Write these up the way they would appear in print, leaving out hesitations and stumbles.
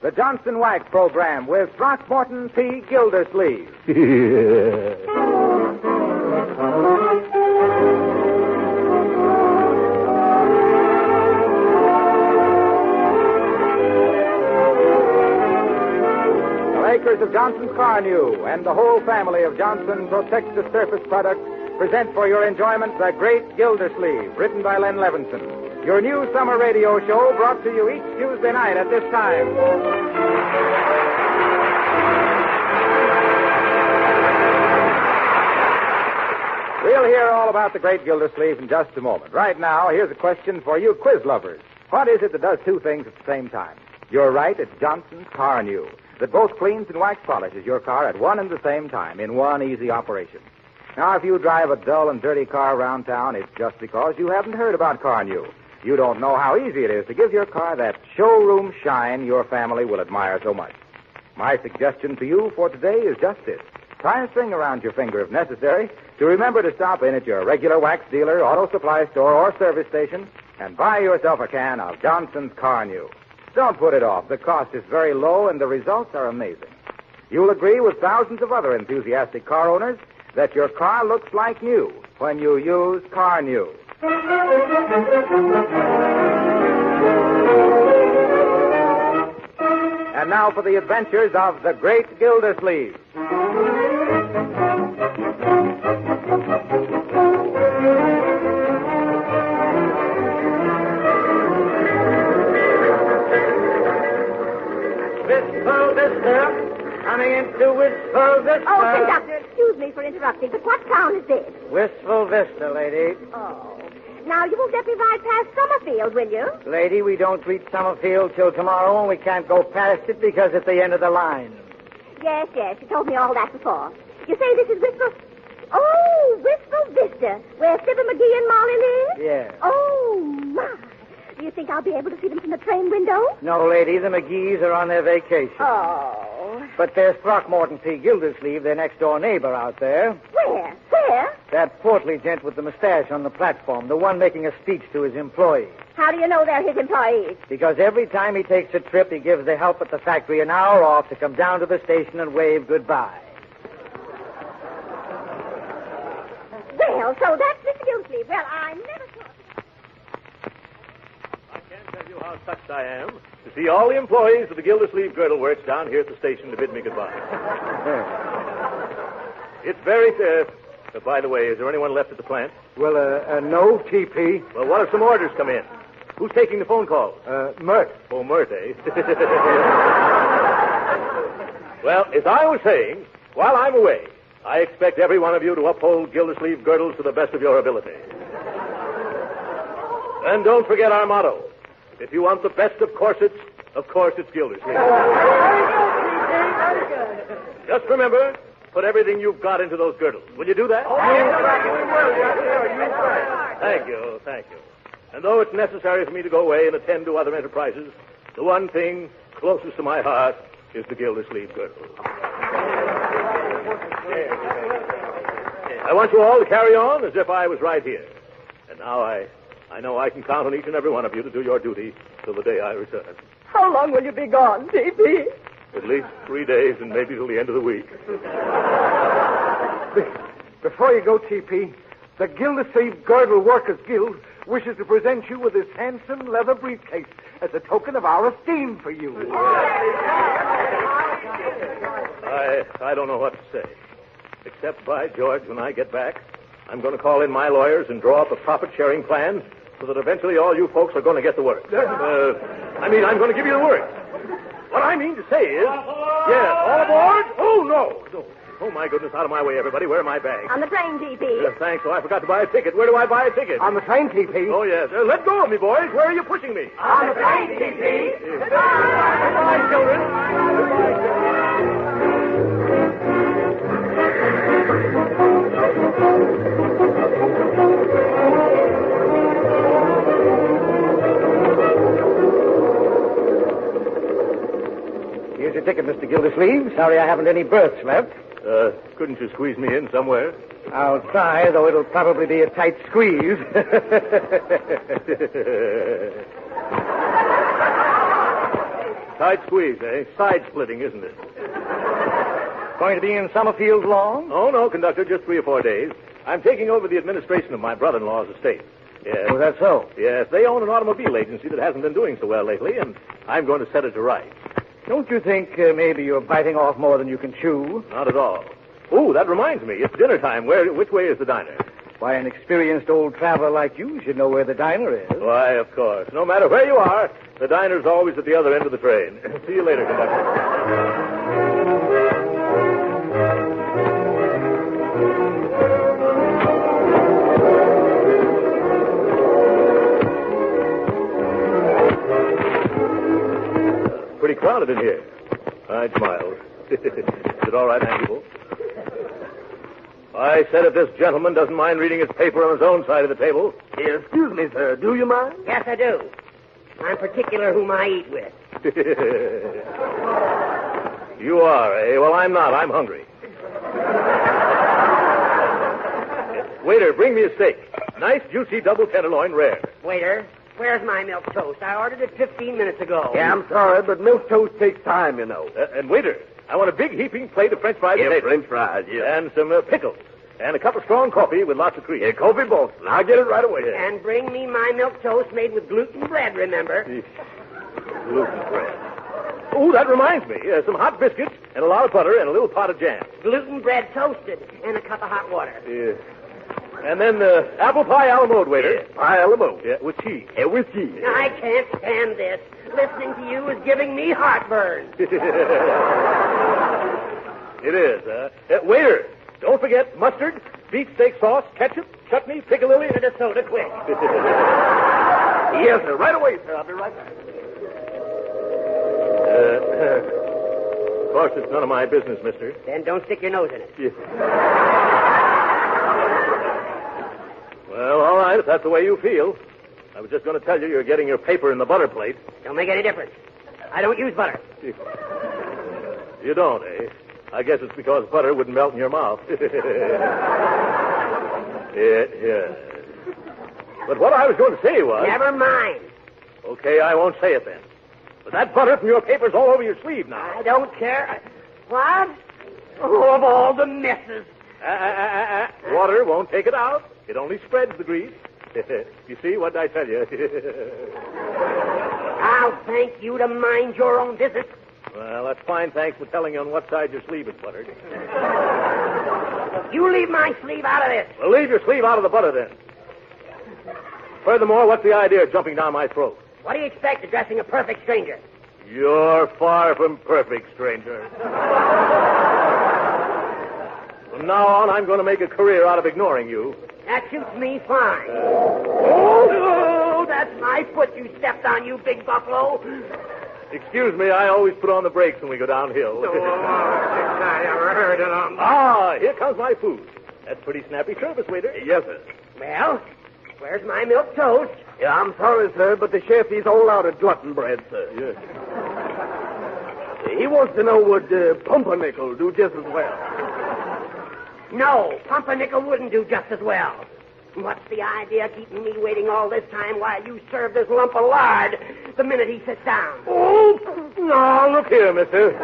the Johnson Wax Program with Throckmorton P. Gildersleeve. Makers of Johnson's Car New and the whole family of Johnson Protective Surface Products present for your enjoyment The Great Gildersleeve, written by Len Levinson. Your new summer radio show brought to you each Tuesday night at this time. We'll hear all about The Great Gildersleeve in just a moment. Right now, here's a question for you quiz lovers. What is it that does two things at the same time? You're right, it's Johnson's Car New, that both cleans and wax polishes your car at one and the same time in one easy operation. Now, if you drive a dull and dirty car around town, it's just because you haven't heard about Car New. You don't know how easy it is to give your car that showroom shine your family will admire so much. My suggestion to you for today is just this. Tie a string around your finger if necessary to remember to stop in at your regular wax dealer, auto supply store, or service station and buy yourself a can of Johnson's Car New. Don't put it off. The cost is very low and the results are amazing. You'll agree with thousands of other enthusiastic car owners that your car looks like new when you use Car New. And now for the adventures of the Great Gildersleeve. Coming into Wistful Vista. Oh, conductor, excuse me for interrupting, but what town is this? Wistful Vista, lady. Oh. Now, you won't let me ride past Summerfield, will you? Lady, we don't reach Summerfield till tomorrow, and we can't go past it because it's the end of the line. Yes, you told me all that before. You say this is Wistful... Oh, Wistful Vista, where Fibber McGee and Molly live? Yeah. Oh, my. Do you think I'll be able to see them from the train window? No, lady, the McGees are on their vacation. Oh. But there's Throckmorton P. Gildersleeve, their next-door neighbor out there. Where? That portly gent with the mustache on the platform, the one making a speech to his employees. How do you know they're his employees? Because every time he takes a trip, he gives the help at the factory an hour off to come down to the station and wave goodbye. Well, so that's Mr. Gildersleeve. Well, I never thought... I can't tell you how touched I am to see all the employees of the Gildersleeve Girdle Works down here at the station to bid me goodbye. It's very... by the way, is there anyone left at the plant? Well, no, TP. Well, what if some orders come in? Who's taking the phone calls? Mert. Oh, Mert, eh? Well, as I was saying, while I'm away, I expect every one of you to uphold Gildersleeve Girdles to the best of your ability. And don't forget our motto. If you want the best of corsets, of course it's Gildersleeve. Very good. Just remember, put everything you've got into those girdles. Will you do that? Thank you. And though it's necessary for me to go away and attend to other enterprises, the one thing closest to my heart is the Gildersleeve Girdle. I want you all to carry on as if I was right here. And now I know I can count on each and every one of you to do your duty till the day I return. How long will you be gone, T.P.? At least 3 days and maybe till the end of the week. Before you go, TP, the Gildersleeve Girdle Workers Guild wishes to present you with this handsome leather briefcase as a token of our esteem for you. I don't know what to say. Except, by George, when I get back, I'm going to call in my lawyers and draw up a profit-sharing plan so that eventually all you folks are going to get the work. I'm going to give you the work. What I mean to say is... Yeah, all aboard? Oh, no. Oh, my goodness, out of my way, everybody. Where are my bags? On the train, T.P. Thanks. Oh, I forgot to buy a ticket. Where do I buy a ticket? On the train, TP. Oh, yes. Let go of me, boys. Where are you pushing me? On the train, TP. Goodbye, children. Goodbye, children. Here's your ticket, Mr. Gildersleeve. Sorry I haven't any berths left. Couldn't you squeeze me in somewhere? I'll try, though it'll probably be a tight squeeze. Tight squeeze, eh? Side splitting, isn't it? Going to be in Summerfield long? Oh, no, conductor, just 3 or 4 days. I'm taking over the administration of my brother-in-law's estate. Yes. Oh, that's so? Yes, they own an automobile agency that hasn't been doing so well lately, and I'm going to set it to rights. Don't you think maybe you're biting off more than you can chew? Not at all. Oh, that reminds me. It's dinner time. Which way is the diner? Why, an experienced old traveler like you should know where the diner is. Why, of course. No matter where you are, the diner's always at the other end of the train. See you later, conductor. Pretty crowded in here. I smiled. Is it all right, Ansible? I said if this gentleman doesn't mind reading his paper on his own side of the table. Excuse me, sir. Do you mind? Yes, I do. I'm particular whom I eat with. You are, eh? Well, I'm not. I'm hungry. Waiter, bring me a steak. Nice, juicy double tenderloin rare. Waiter, where's my milk toast? I ordered it 15 minutes ago. Yeah, I'm sorry, but milk toast takes time, you know. And waiter, I want a big heaping plate of French fries. Yeah, French fries, yeah. And some pickles. And a cup of strong coffee with lots of cream. Yeah, coffee Boston. I'll get it right away. And bring me my milk toast made with gluten bread, remember? Gluten bread. Oh, that reminds me. Some hot biscuits and a lot of butter and a little pot of jam. Gluten bread toasted and a cup of hot water. Yeah. And then apple pie a la mode, waiter. Yeah, pie a la mode. Yeah, with cheese. Yeah, with cheese. I can't stand this. Listening to you is giving me heartburn. It is, waiter, don't forget mustard, beef steak sauce, ketchup, chutney, piccalilli, And a soda quick. Yes, sir. Right away, sir. I'll be right back. Of course, it's none of my business, mister. Then don't stick your nose in it. Yeah. Well, all right, if that's the way you feel. I was just going to tell you you're getting your paper in the butter plate. Don't make any difference. I don't use butter. You don't, eh? I guess it's because butter wouldn't melt in your mouth. Yeah. But what I was going to say was... Never mind. Okay, I won't say it then. But that butter from your paper's all over your sleeve now. I don't care. What? Oh, of all the messes. Water won't take it out. It only spreads the grease. You see, what did I tell you? I'll thank you to mind your own business. Well, that's fine. Thanks for telling you on what side your sleeve is buttered. You leave my sleeve out of this. Well, leave your sleeve out of the butter, then. Furthermore, what's the idea of jumping down my throat? What do you expect addressing a perfect stranger? You're far from perfect, stranger. From now on, I'm going to make a career out of ignoring you. That suits me fine. Oh, that's my foot you stepped on, you big buffalo. Excuse me, I always put on the brakes when we go downhill. I ever heard of them. Ah, here comes my food. That's pretty snappy service, waiter. Yes, sir. Well, where's my milk toast? Yeah, I'm sorry, sir, but the chef, he's all out of glutton bread, sir. Yes. He wants to know would pumpernickel do just as well. No, pumpernickel wouldn't do just as well. What's the idea of keeping me waiting all this time while you serve this lump of lard the minute he sits down? Oh, no, look here, mister.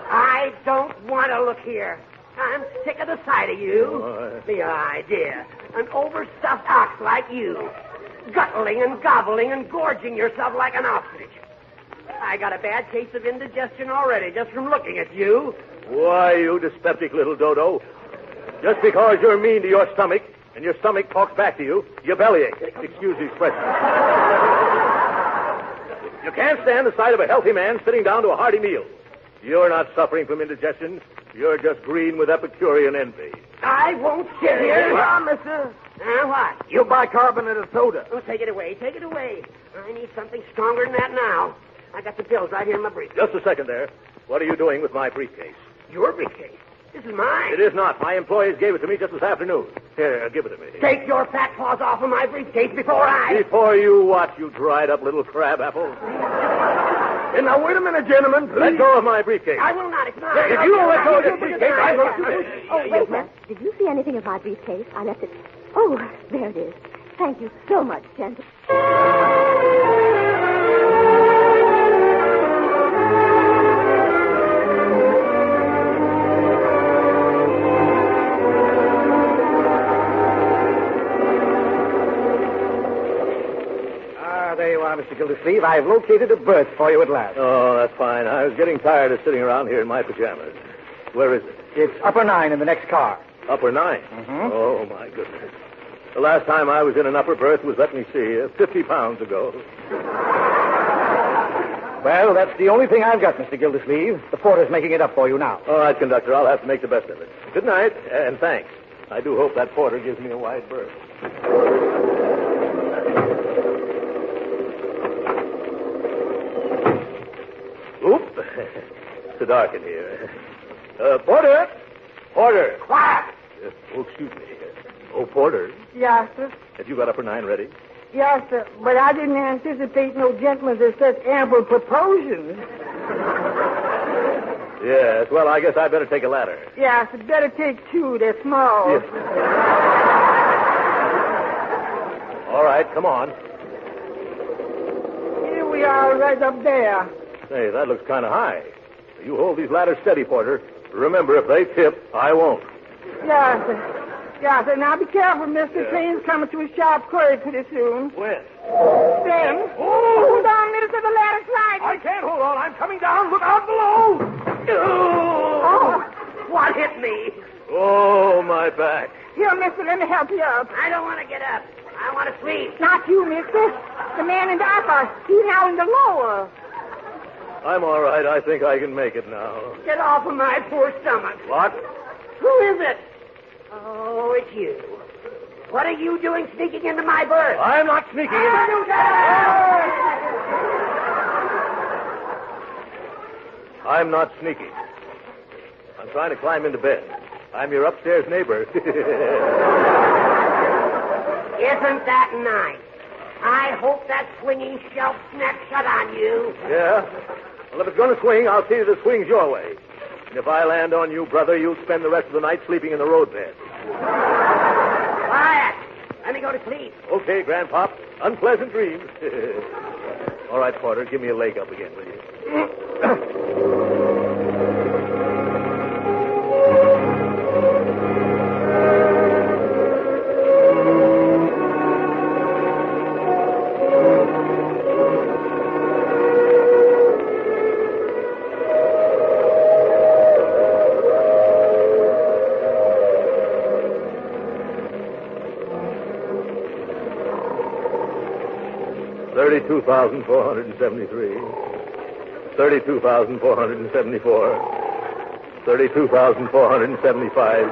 I don't want to look here. I'm sick of the sight of you. The idea. An overstuffed ox like you. Guttling and gobbling and gorging yourself like an ostrich. I got a bad case of indigestion already just from looking at you. Why, you dyspeptic little dodo. Just because you're mean to your stomach and your stomach talks back to you, you bellyache. Excuse the expression. You can't stand the sight of a healthy man sitting down to a hearty meal. You're not suffering from indigestion. You're just green with Epicurean envy. I won't sit here. Well, mister, What? you bicarbonate of soda. Oh, take it away. Take it away. I need something stronger than that now. I got the bills right here in my briefcase. Just a second there. What are you doing with my briefcase? Your briefcase? This is mine. It is not. My employees gave it to me just this afternoon. Here, give it to me. Take your fat paws off of my briefcase before I... Before you what, you dried up little crab apple? And now, wait a minute, gentlemen, please. Let go of my briefcase. I will not. It's mine. If you don't let go of this briefcase, I will... Oh, wait a minute. Did you see anything of my briefcase? I left it. Oh, there it is. Thank you so much, gentlemen. Gildersleeve, I've located a berth for you at last. Oh, that's fine. I was getting tired of sitting around here in my pajamas. Where is it? It's upper 9 in the next car. Upper 9? Mm-hmm. Oh, my goodness. The last time I was in an upper berth was, let me see, 50 pounds ago. Well, that's the only thing I've got, Mr. Gildersleeve. The porter's making it up for you now. All right, conductor, I'll have to make the best of it. Good night, and thanks. I do hope that porter gives me a wide berth. Oop. It's so dark in here. Porter! Porter! Quiet! Oh, excuse me. Oh, Porter, Yes, sir. have you got upper 9 ready? Yes, sir. But I didn't anticipate no gentlemen to such ample proportions. Yes, well, I guess I better take a ladder. Yes, better take 2. They're small. Yes. All right, come on. Here we are right up there. Hey, that looks kind of high. You hold these ladders steady, Porter. Remember, if they tip, I won't. Yes, sir. Yes, sir. Now be careful, mister. Yeah. Train's coming to a sharp curve pretty soon. When? Then, hold on, mister, the ladder's sliding. I can't hold on. I'm coming down. Look out below. Oh, what hit me? Oh, my back. Here, mister, let me help you up. I don't want to get up. I want to sleep. Not you, mister. The man in the upper. He's now in the lower. I'm all right. I think I can make it now. Get off of my poor stomach. What? Who is it? Oh, it's you. What are you doing sneaking into my berth? I'm not sneaking in. I'm not sneaking. I'm trying to climb into bed. I'm your upstairs neighbor. Isn't that nice? I hope that swinging shelf snaps shut on you. Yeah? Well, if it's going to swing, I'll see that it swings your way. And if I land on you, brother, you'll spend the rest of the night sleeping in the roadbed. Quiet. Let me go to sleep. Okay, Grandpop. Unpleasant dreams. All right, Porter, give me a leg up again, will you? 32,473. 32,474. 32,475.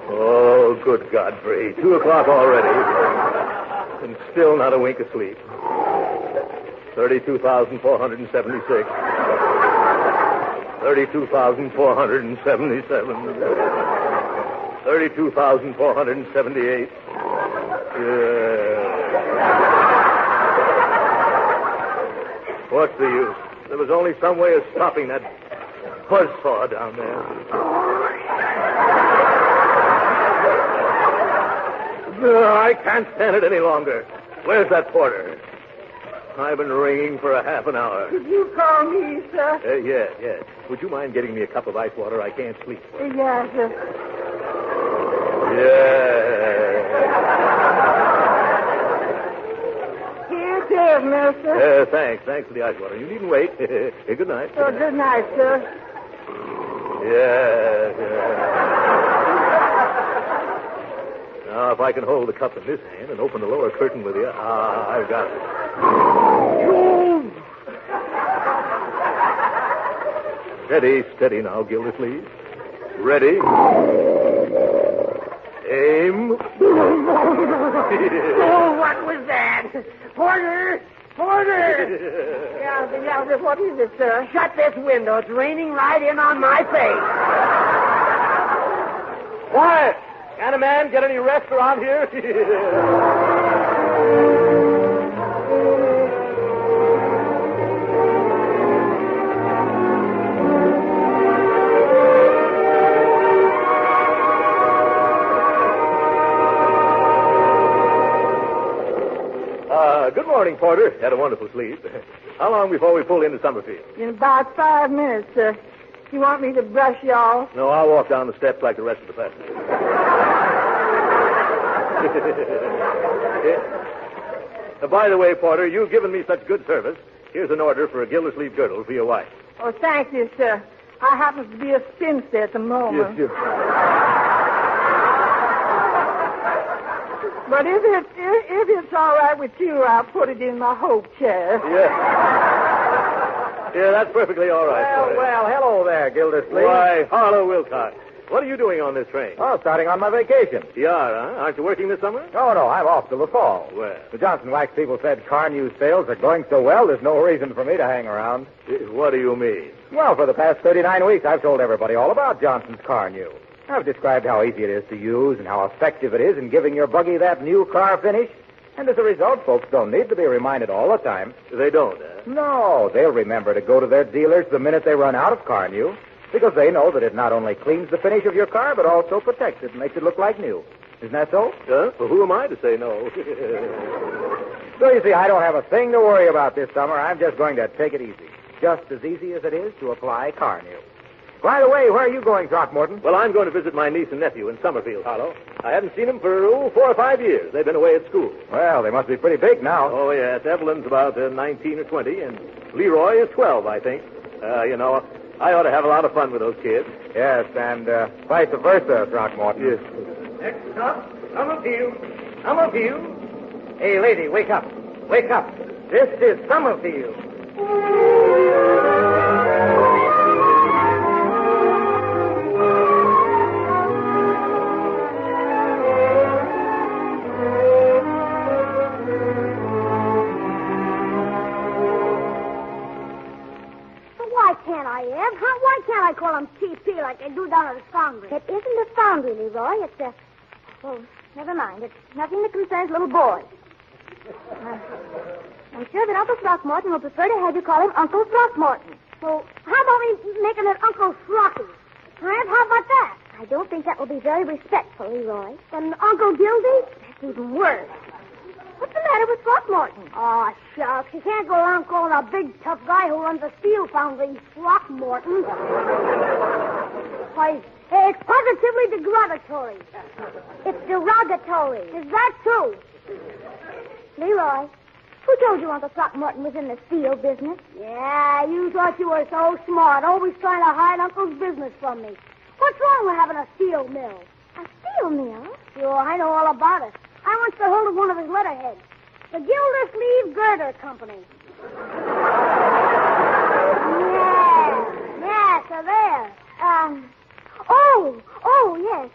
Oh, good Godfrey. 2 o'clock already. And still not a wink of sleep. 32,476. 32,477. 32,478. What's the use? There was only some way of stopping that buzzsaw down there. No, I can't stand it any longer. Where's that porter? I've been ringing for a half an hour. Did you call me, sir? Yes. Would you mind getting me a cup of ice water? I can't sleep. Yes, sir. Yeah. Here it is, mister. Thanks for the ice water. You needn't wait. Good night. Oh, good night, sir. Yeah. Now, if I can hold the cup in this hand and open the lower curtain with you, I've got it. Steady now, Gildersleeve. Ready. Aim. Oh, what was that? Porter! Yeah, what is it, sir? Shut this window. It's raining right in on my face. Quiet! Can a man get any rest around here? Good morning, Porter. Had a wonderful sleep. How long before we pull into Summerfield? In about 5 minutes, sir. You want me to brush you off? No, I'll walk down the steps like the rest of the passengers. By the way, Porter, you've given me such good service. Here's an order for a Gildersleeve girdle for your wife. Oh, thank you, sir. I happen to be a spinster at the moment. Yes. But if it's all right with you, I'll put it in my hope chair. Yeah, that's perfectly all right, Porter. Well, hello there, Gildersleeve. Why, Harlow Wilcox. What are you doing on this train? Oh, starting on my vacation. You are, huh? Aren't you working this summer? Oh, no, I'm off till the fall. Well. The Johnson Wax people said car news sales are going so well, there's no reason for me to hang around. What do you mean? Well, for the past 39 weeks, I've told everybody all about Johnson's Car New. I've described how easy it is to use and how effective it is in giving your buggy that new car finish. And as a result, folks don't need to be reminded all the time. They don't, huh? No, they'll remember to go to their dealers the minute they run out of Car New, because they know that it not only cleans the finish of your car, but also protects it and makes it look like new. Isn't that so? Well, who am I to say no? So you see, I don't have a thing to worry about this summer. I'm just going to take it easy. Just as easy as it is to apply Car New. By the way, where are you going, Throckmorton? Well, I'm going to visit my niece and nephew in Summerfield, Harlow. I haven't seen them for, 4 or 5 years. They've been away at school. Well, they must be pretty big now. Oh, yes. Evelyn's about 19 or 20, and Leroy is 12, I think. I ought to have a lot of fun with those kids. Yes, and vice versa, Throckmorton. Yes. Next stop, Summerfield. Summerfield. Hey, lady, wake up. Wake up. This is Summerfield. Why can't I call him TP like they do down at the foundry? It isn't a foundry, Leroy. It's a... Oh, never mind. It's nothing that concerns little boys. I'm sure that Uncle Throckmorton will prefer to have you call him Uncle Throckmorton. Well, how about we making it Uncle Throcky? How about that? I don't think that will be very respectful, Leroy. Then Uncle Gildy? That's even worse. What's the matter with Throckmorton? Oh, shucks. You can't go around calling a big, tough guy who runs a steel foundry Throckmorton. Why, it's positively derogatory. It's derogatory. Is that true? Leroy, who told you Uncle Throckmorton was in the steel business? Yeah, you thought you were so smart, always trying to hide Uncle's business from me. What's wrong with having a steel mill? A steel mill? Sure, I know all about it. I once got hold of one of his letterheads. The Gildersleeve Girder Company. Yeah, so there. Yes.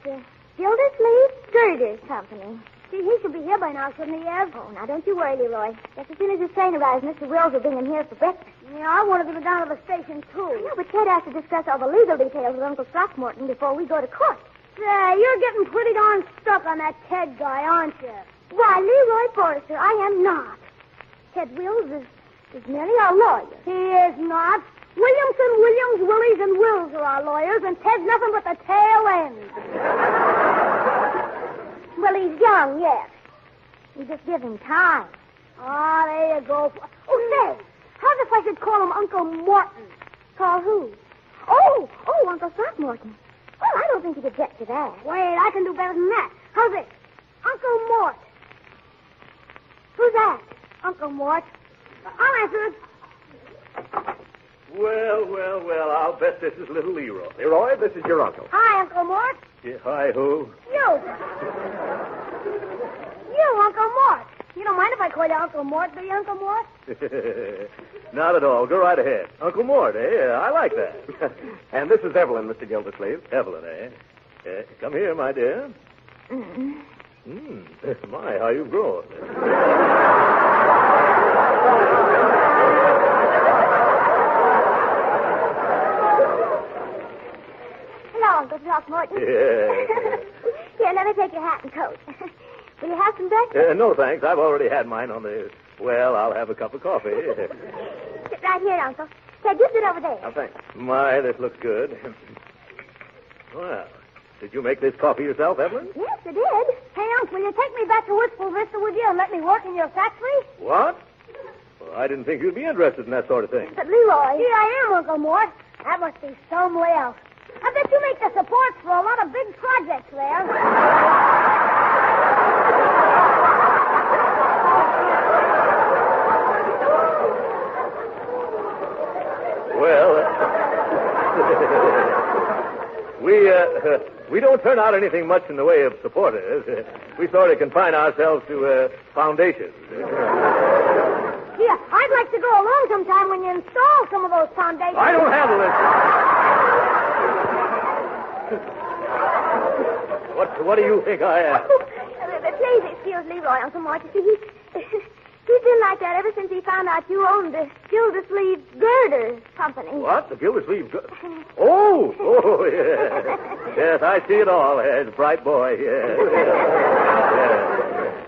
Gildersleeve Girder Company. See, he should be here by now, shouldn't he, Ev? Oh, now don't you worry, Leroy. Just as soon as this train arrives, Mr. Wills will bring him here for breakfast. Yeah, I wanted to go down to the station, too. I know, but Ted has to discuss all the legal details with Uncle Throckmorton before we go to court. Say, you're getting pretty darn stuck on that Ted guy, aren't you? Why, Leroy Forrester, I am not. Ted Wills is merely our lawyer. He is not. Williamson, Williams, Willies, and Wills are our lawyers, and Ted's nothing but the tail end. Well, he's young, yes. You just give him time. Ah, there you go. Oh, say, how's if I should call him Uncle Morton? Call who? Oh, Uncle Throckmorton. Well, I don't think you'd object to that. Wait, I can do better than that. How's this? Uncle Mort. Who's that? Uncle Mort. I'll answer it. Well, I'll bet this is little Leroy. Leroy, this is your uncle. Hi, Uncle Mort. Yeah, hi, who? You, Uncle Mort. You don't mind if I call you Uncle Mort, do you, Uncle Mort? Not at all. Go right ahead. Uncle Mort, eh? I like that. And this is Evelyn, Mr. Gildersleeve. Evelyn, eh? Come here, my dear. My, how you've grown. Hello, Uncle Throckmorton. Yeah. Here, let me take your hat and coat. Will you have some breakfast? No, thanks. I've already had mine on the... Well, I'll have a cup of coffee. Sit right here, Uncle. Ted, you sit over there. Oh, thanks. My, this looks good. Well, did you make this coffee yourself, Evelyn? Yes, I did. Hey, Uncle, will you take me back to Wistful Vista with you and let me work in your factory? What? Well, I didn't think you'd be interested in that sort of thing. But, Leroy... Here I am, Uncle Mort. That must be some way out. I bet you make the supports for a lot of big projects there. we don't turn out anything much in the way of supporters. We sort of confine ourselves to foundations. Yeah, I'd like to go along sometime when you install some of those foundations. I don't handle this. What do you think I am? Please excuse Leroy, Uncle Mort. You see, he's been like that ever since he found out you owned the Gildersleeve Girder Company. What? The Gildersleeve? Oh, yes. Yes, I see it all. Yes, bright boy, yes.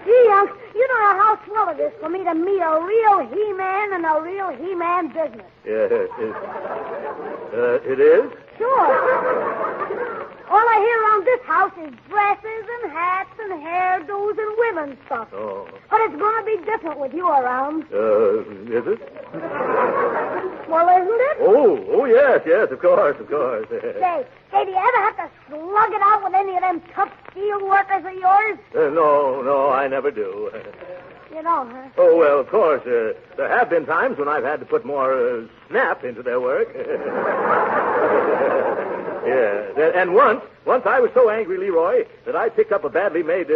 Gee, Uncle, you don't know how swell it is for me to meet a real He-Man and a real He-Man business. Yes, it is? Sure. All I hear around this house is dresses and hats and hairdos and women's stuff. Oh. But it's going to be different with you around. Is it? Well, isn't it? Oh, yes, of course. Say, do you ever have to slug it out with any of them tough steel workers of yours? No, I never do. You don't, huh? Oh, well, of course. There have been times when I've had to put more snap into their work. Yeah, and once I was so angry, Leroy, that I picked up a badly made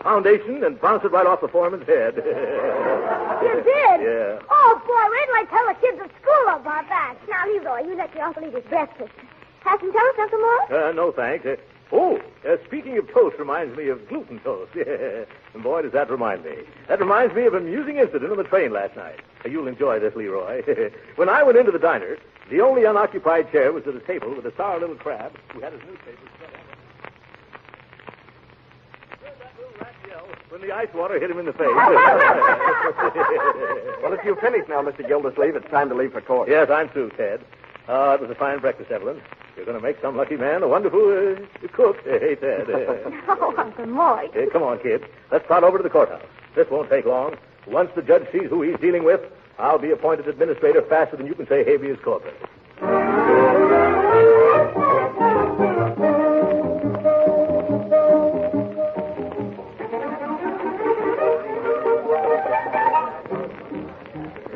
foundation and bounced it right off the foreman's head. You did? Yeah. Oh, boy, wait till I tell the kids at school about that. Now, Leroy, you let your uncle eat his breakfast. Have some toast, Uncle Mort? No, thanks. Speaking of toast reminds me of gluten toast. Yeah. And boy, does that remind me. That reminds me of an amusing incident on the train last night. You'll enjoy this, Leroy. When I went into the diner, the only unoccupied chair was at a table with a sour little crab who had his newspaper spread out. Heard that little rat yell when the ice water hit him in the face. Well, if you've finished now, Mr. Gildersleeve, it's time to leave for court. Yes, I'm through, Ted. It was a fine breakfast, Evelyn. You're going to make some lucky man a wonderful cook. Hey, Ted. Oh, Uncle Mort. Hey, come on, kid. Let's trot over to the courthouse. This won't take long. Once the judge sees who he's dealing with, I'll be appointed administrator faster than you can say habeas corpus.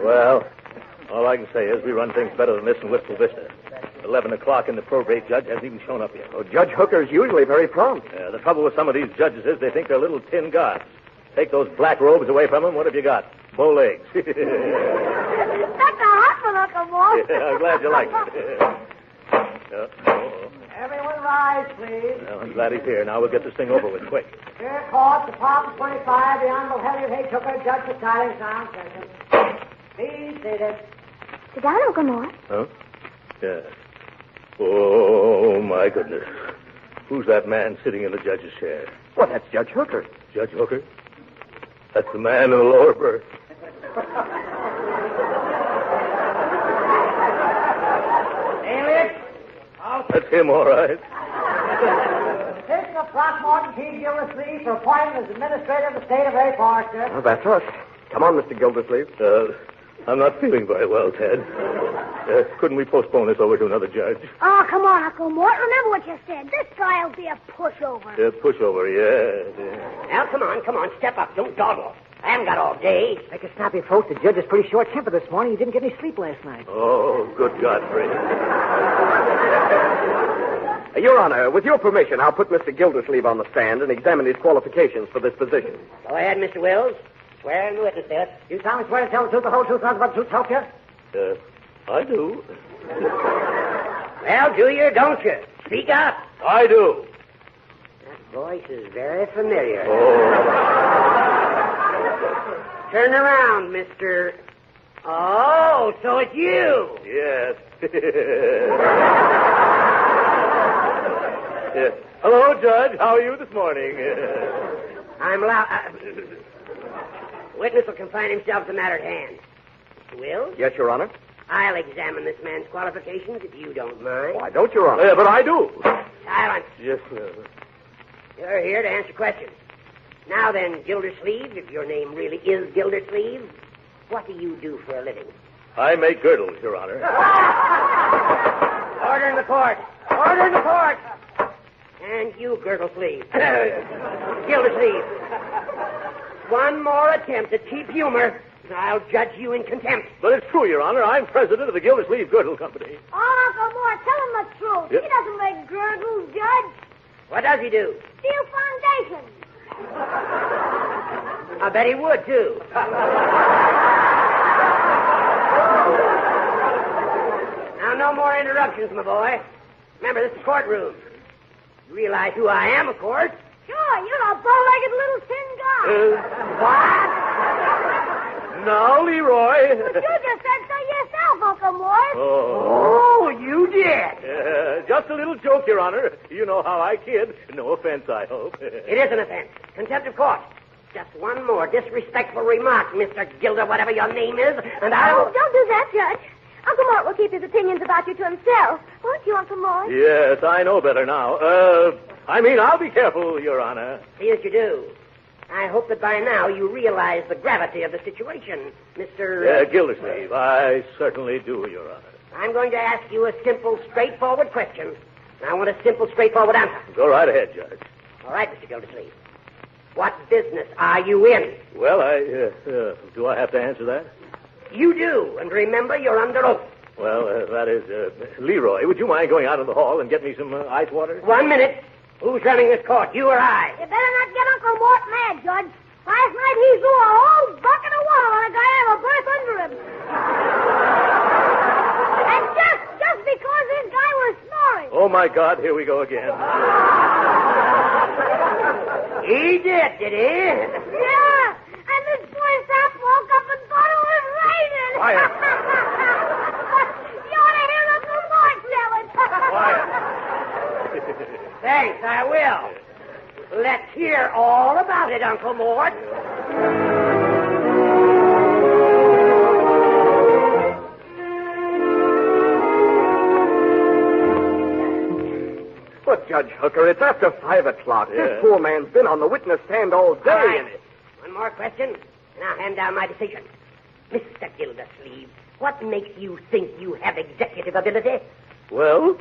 Well, all I can say is we run things better than this in Wistful Vista. 11 o'clock and the probate judge hasn't even shown up yet. Oh, Judge Hooker's usually very prompt. The trouble with some of these judges is they think they're little tin gods. Take those black robes away from them, what have you got? Bow legs. That's a hot one, Uncle Mort. Yeah, I'm glad you like it. Everyone rise, please. Well, I'm glad he's here. Now we'll get this thing over with quick. Fair court, Department 25, the Honorable Henry H. Hooker, Judge presiding, sound session. Please seated. Sit down, Uncle Mort. Huh? Yeah. Oh, my goodness. Who's that man sitting in the judge's chair? Well, that's Judge Hooker. Judge Hooker? That's the man in the lower berth. Alias? That's him, all right. Petition of Throckmorton T. Gildersleeve for appointment as administrator of the state of A. Forester. Well, that's us. Come on, Mr. Gildersleeve. I'm not feeling very well, Ted. Couldn't we postpone this over to another judge? Oh, come on, Uncle Mort. Remember what you said. This try'll be a pushover. Pushover, yeah. Now, come on. Step up. Don't dawdle. I haven't got all day. Make a snappy folks. The judge is pretty short-tempered this morning. He didn't get any sleep last night. Oh, good Godfrey. Your Honor, with your permission, I'll put Mr. Gildersleeve on the stand and examine his qualifications for this position. Go ahead, Mr. Wills. Swear in the witness there. You solemnly swear to tell the truth, the whole truth, nothing but the truth, help you? I do. Well, do you or don't you? Speak up. I do. That voice is very familiar. Oh. Turn around, Mr. Oh, so it's you. Yes. Yes. Hello, Judge. How are you this morning? I'm loud. Witness will confine himself to the matter at hand. Mr. Wills? Yes, Your Honor. I'll examine this man's qualifications if you don't mind. Why don't, Your Honor? Yeah, but I do. Silence. Yes, sir. You're here to answer questions. Now then, Gildersleeve, if your name really is Gildersleeve, what do you do for a living? I make girdles, Your Honor. Order in the court. Order in the court. And you, Gildersleeve. Gildersleeve. One more attempt at cheap humor, and I'll judge you in contempt. But it's true, Your Honor. I'm president of the Gildersleeve Girdle Company. Oh, Uncle Mort, tell him the Gurgle. Yep. He doesn't make gurgles, Judge. What does he do? Steel foundation. I bet he would, too. Now, no more interruptions, my boy. Remember, this is courtroom. You realize who I am, of course. Sure, you're a bow-legged little tin guy. What? Now, Leroy. But you just said so yourself, Uncle Mort. Oh, you did. Just a little joke, Your Honor. You know how I kid. No offense, I hope. It is an offense. Contempt of court. Just one more disrespectful remark, Mr. Gilder, whatever your name is, and I will... Oh, don't do that, Judge. Uncle Mort will keep his opinions about you to himself. Won't you, Uncle Mort? Yes, I know better now. I'll be careful, Your Honor. See as you do. I hope that by now you realize the gravity of the situation, Mr. Gildersleeve, I certainly do, Your Honor. I'm going to ask you a simple, straightforward question. And I want a simple, straightforward answer. Go right ahead, Judge. All right, Mr. Gildersleeve. What business are you in? Well, do I have to answer that? You do, and remember, you're under oath. Well, that is, Leroy, would you mind going out in the hall and get me some ice water? 1 minute. Who's running this court, you or I? You better not get Uncle Mort mad, Judge. Last night he threw a whole bucket of water on a guy out of a berth under him. And just because this guy was snoring. Oh, my God, here we go again. He did he? Yeah, and this poor sap woke up and thought it was raining. Quiet. You ought to hear Uncle Mort tell it. Quiet. Thanks, I will. Let's hear all about it, Uncle Mort. But, Judge Hooker, it's after 5 o'clock. Yeah. This poor man's been on the witness stand all day. All right. One more question, and I'll hand down my decision. Mr. Gildersleeve, what makes you think you have executive ability? Well,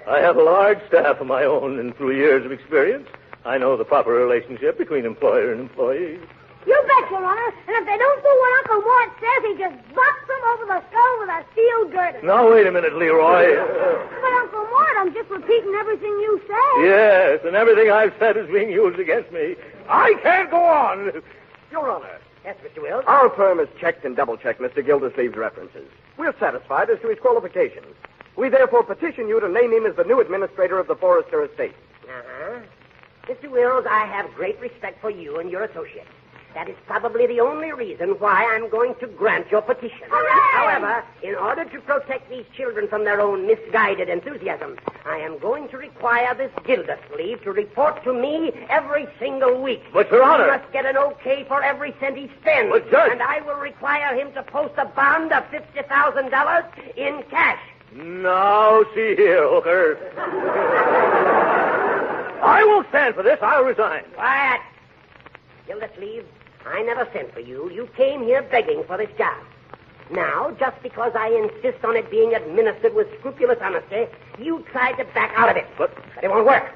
I have a large staff of my own, and through years of experience, I know the proper relationship between employer and employee. You bet, Your Honor. And if they don't do what Uncle Mort says, he just bops them over the skull with a steel girder. Now, wait a minute, Leroy. But, Uncle Mort, I'm just repeating everything you say. Yes, and everything I've said is being used against me. I can't go on. Your Honor, Yes, Mr. Wills? our firm has checked and double-checked Mr. Gildersleeve's references. We're satisfied as to his qualifications. We therefore petition you to name him as the new administrator of the Forrester estate. Uh-huh. Mr. Wills, I have great respect for you and your associates. That is probably the only reason why I'm going to grant your petition. Hooray! However, in order to protect these children from their own misguided enthusiasm, I am going to require this Gildersleeve to report to me every single week. But, Your Honor... He must get an okay for every cent he spends. But, Judge... And I will require him to post a bond of $50,000 in cash. Now, see here, Hooker. I won't stand for this. I'll resign. Quiet. Gildersleeve, I never sent for you. You came here begging for this job. Now, just because I insist on it being administered with scrupulous honesty, you tried to back out of it. But it won't work.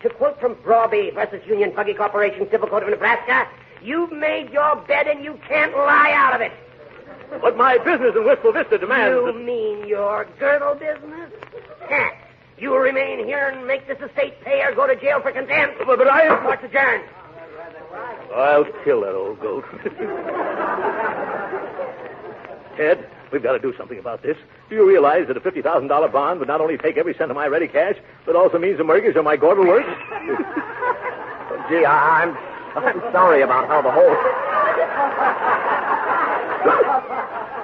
To quote from Brawby versus Union Buggy Corporation, Civil Code of Nebraska, you've made your bed and you can't lie out of it. But my business in Wistful Vista demands... You mean your girdle business? Heh. You will remain here and make this estate pay or go to jail for contempt. But I... Court's adjourned. I'll kill that old goat. Ted, we've got to do something about this. Do you realize that a $50,000 bond would not only take every cent of my ready cash, but also means the mortgage on my Gordon works? Gee, I'm sorry about how the whole...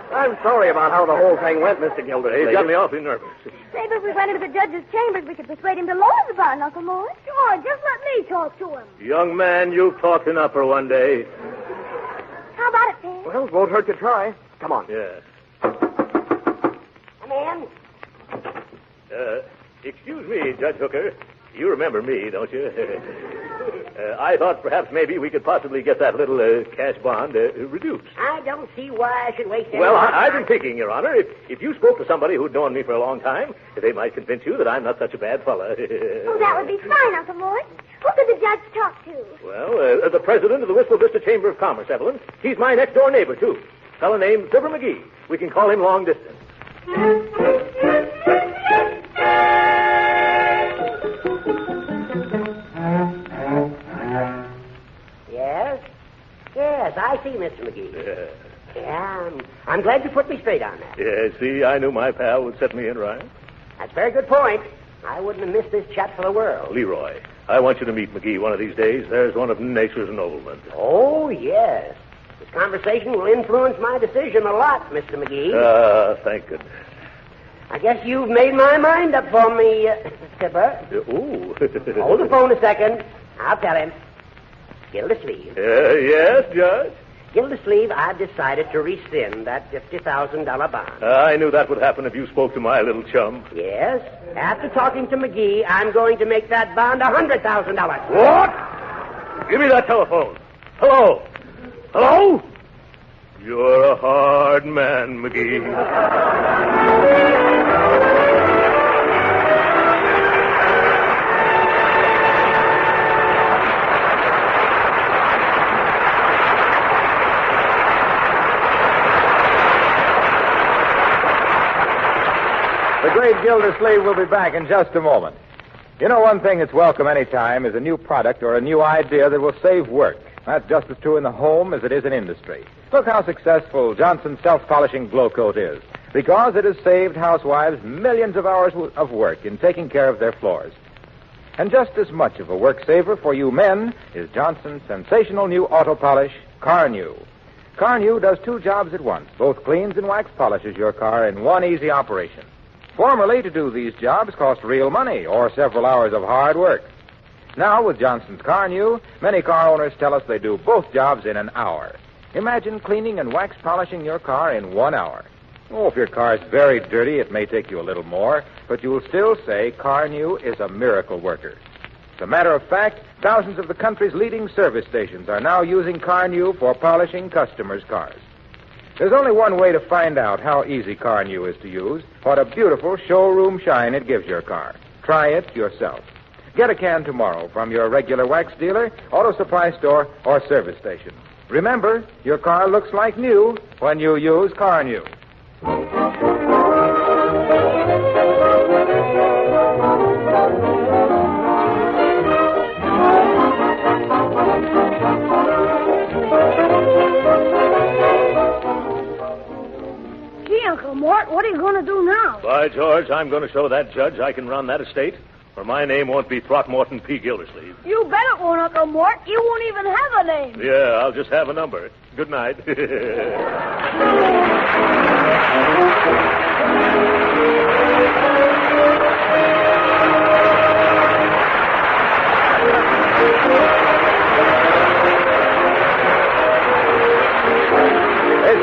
I'm sorry about how the whole thing went, Mr. Gildersleeve. He's got me awfully nervous. Maybe if we went into the judge's chambers, we could persuade him to lower the bond, Uncle Mort. Sure, just let me talk to him. Young man, you've talked enough for one day. How about it, Ted? Well, won't hurt to try. Come on. Yes. Come in. Excuse me, Judge Hooker. You remember me, don't you? I thought perhaps maybe we could possibly get that little cash bond reduced. I don't see why I should waste any Well, more I've time. been thinking, Your Honor, if you spoke to somebody who'd known me for a long time, they might convince you that I'm not such a bad fella. Oh, that would be fine, Uncle Mort. Who could the judge talk to? Well, the president of the Wistful Vista Chamber of Commerce, Evelyn. He's my next-door neighbor, too. A fellow named Silver McGee. We can call him long distance. I see, Mr. McGee. Yeah. Yeah, I'm glad you put me straight on that. Yeah, see, I knew my pal would set me in right. That's a very good point. I wouldn't have missed this chat for the world. Leroy, I want you to meet McGee one of these days. There's one of nature's noblemen. Oh, yes. This conversation will influence my decision a lot, Mr. McGee. Thank goodness. I guess you've made my mind up for me, Skipper. Ooh. Hold the phone a second. I'll tell him. Gildersleeve. Yes, Judge? Gildersleeve, I've decided to rescind that $50,000 bond. I knew that would happen if you spoke to my little chum. Yes. After talking to McGee, I'm going to make that bond $100,000. What? Give me that telephone. Hello? Hello? You're a hard man, McGee. The great Gildersleeve will be back in just a moment. You know, one thing that's welcome any time is a new product or a new idea that will save work. That's just as true in the home as it is in industry. Look how successful Johnson's self-polishing glow coat is, because it has saved housewives millions of hours of work in taking care of their floors. And just as much of a work saver for you men is Johnson's sensational new auto polish, Car-New. Car-New does two jobs at once, both cleans and wax polishes your car in one easy operation. Formerly, to do these jobs cost real money or several hours of hard work. Now, with Johnson's Car-New, many car owners tell us they do both jobs in an hour. Imagine cleaning and wax polishing your car in 1 hour. Oh, if your car is very dirty, it may take you a little more, but you'll still say Car-New is a miracle worker. As a matter of fact, thousands of the country's leading service stations are now using Car-New for polishing customers' cars. There's only one way to find out how easy Car-New is to use, what a beautiful showroom shine it gives your car. Try it yourself. Get a can tomorrow from your regular wax dealer, auto supply store, or service station. Remember, your car looks like new when you use Car-New. Uncle Mort, what are you going to do now? By George, I'm going to show that judge I can run that estate, or my name won't be Throckmorton P. Gildersleeve. You bet it won't, Uncle Mort. You won't even have a name. Yeah, I'll just have a number. Good night. This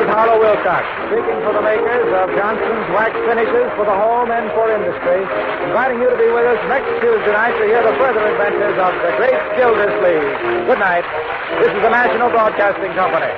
is Harlow Wilcox, speaking for the makers of Johnson's Wax Finishes for the home and for industry, inviting you to be with us next Tuesday night to hear the further adventures of the great Gildersleeve. Good night. This is the National Broadcasting Company.